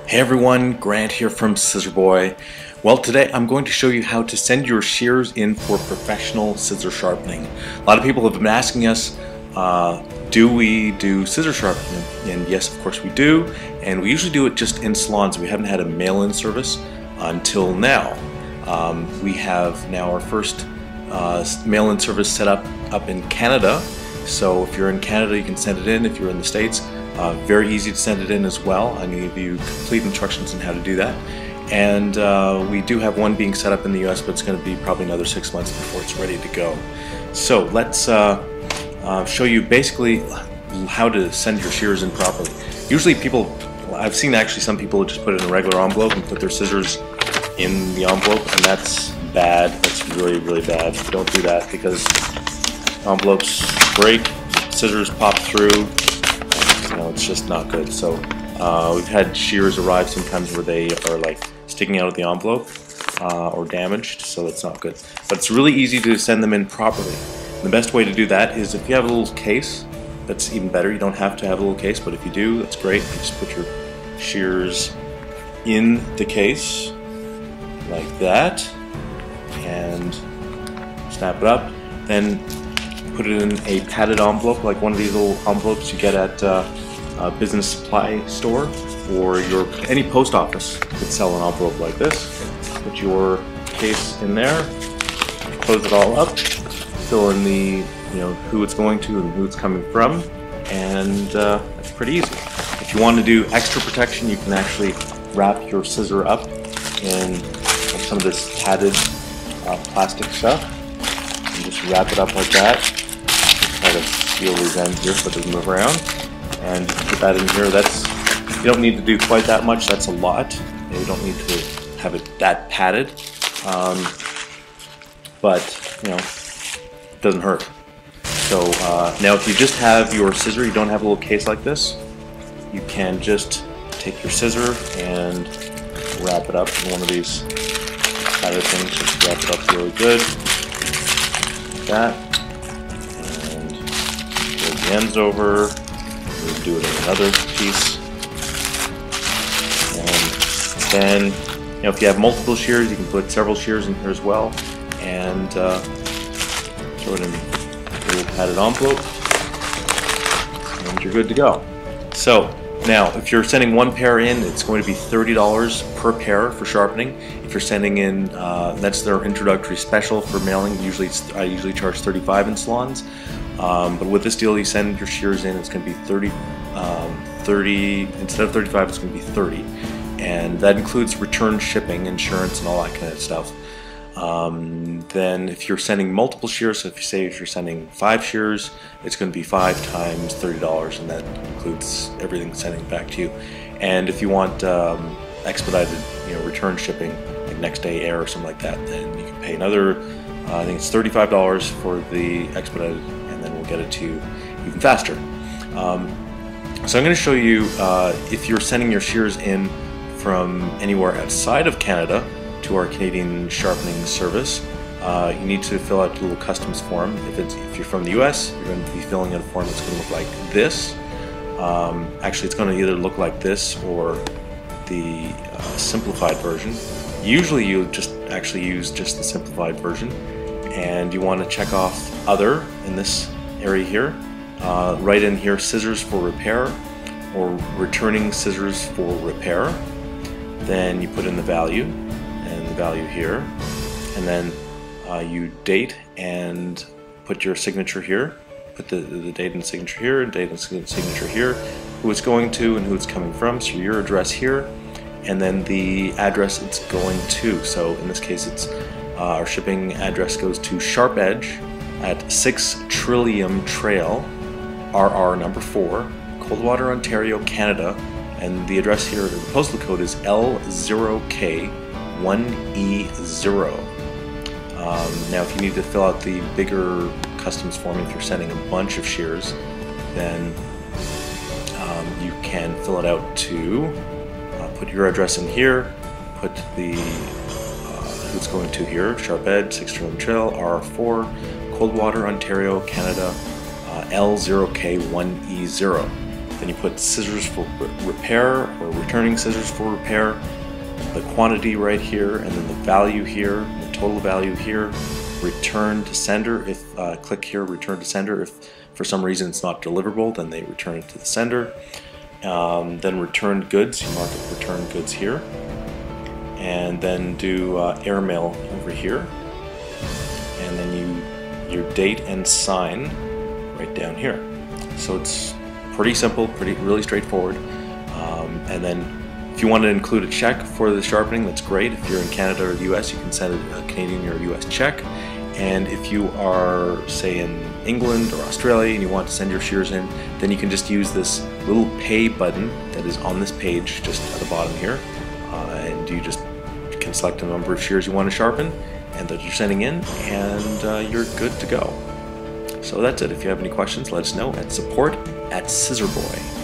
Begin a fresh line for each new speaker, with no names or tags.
Hey everyone, Grant here from ScissorBoy. Well, today I'm going to show you how to send your shears in for professional scissor sharpening. A lot of people have been asking us, do we do scissor sharpening? And yes, of course we do. And we usually do it just in salons. We haven't had a mail-in service until now. We have now our first mail-in service set up in Canada. So if you're in Canada, you can send it in. If you're in the States, very easy to send it in as well. I'm going to give you complete instructions on how to do that. And we do have one being set up in the US, but it's going to be probably another 6 months before it's ready to go. So let's show you basically how to send your shears in properly. Usually people, I've seen actually some people just put it in a regular envelope and put their scissors in the envelope, and that's bad. That's really, really bad. Don't do that because envelopes break, scissors pop through. You know, it's just not good. So we've had shears arrive sometimes where they are like sticking out of the envelope or damaged, so it's not good. But it's really easy to send them in properly. And the best way to do that is if you have a little case, that's even better. You don't have to have a little case, but if you do, that's great. You just put your shears in the case like that and snap it up. Then put it in a padded envelope, like one of these little envelopes you get at a business supply store, or any post office could sell an envelope like this. Put your case in there, close it all up, fill in the who it's going to and who it's coming from, and that's pretty easy. If you want to do extra protection, you can actually wrap your scissor up in some of this padded plastic stuff, and just wrap it up like that. Try to seal these ends here so it doesn't move around, and put that in here. You don't need to do quite that much. That's a lot. You don't need to have it that padded, but it doesn't hurt. So now, if you just have your scissor, you don't have a little case like this, you can just take your scissor and wrap it up in one of these padded things. Just wrap it up really good, like that. The ends over, we'll do it in another piece, and then if you have multiple shears, you can put several shears in here as well, and throw it in a little padded envelope, and you're good to go. So now, if you're sending one pair in, it's going to be $30 per pair for sharpening. If you're sending in, that's their introductory special for mailing. I usually charge $35 in salons. But with this deal, you send your shears in, it's going to be 30 instead of 35, it's going to be 30, and that includes return shipping, insurance, and all that kind of stuff. Then if you're sending multiple shears, so if you're sending 5 shears, it's going to be 5 times $30, and that includes everything sending back to you. And if you want expedited, return shipping, like next day air or something like that, then you can pay another, I think it's $35 for the expedited, and then we'll get it to you even faster. So I'm going to show you if you're sending your shears in from anywhere outside of Canada to our Canadian sharpening service, you need to fill out a little customs form. If you're from the US, you're going to be filling out a form that's going to look like this. Actually, it's going to either look like this or the simplified version. Usually you just actually use just the simplified version, and you want to check off other in this area here. Write in here scissors for repair or returning scissors for repair. Then you put in the value and the value here, and then you date and put your signature here. Put the date and signature here, date and signature here, who it's going to and who it's coming from, so your address here, and then the address it's going to. So in this case, it's our shipping address goes to Sharp Edge at 6 Trillium Trail, RR number 4, Coldwater, Ontario, Canada, and the address here, the postal code is L0K1E0. Now, if you need to fill out the bigger customs form, if you're sending a bunch of shears, then you can fill it out to put your address in here, put the who it's going to here, Sharp Edge, 6 Trillium Trail, RR4, Coldwater, Ontario, Canada, L0K1E0. Then you put scissors for repair, or returning scissors for repair, the quantity right here, and then the value here, the total value here, return to sender. If click here, return to sender. If for some reason it's not deliverable, then they return it to the sender. Then return goods, you mark it return goods here, and then do airmail over here, and then your date and sign right down here. So it's pretty simple, really straightforward. And then if you want to include a check for the sharpening, that's great. If you're in Canada or the US, you can send a Canadian or US check. And if you are, say, in England or Australia and you want to send your shears in, then you can just use this little pay button that is on this page just at the bottom here, and you just can select a number of shears you want to sharpen and that you're sending in, and you're good to go. So that's it. If you have any questions, let us know at support@ScissorBoy.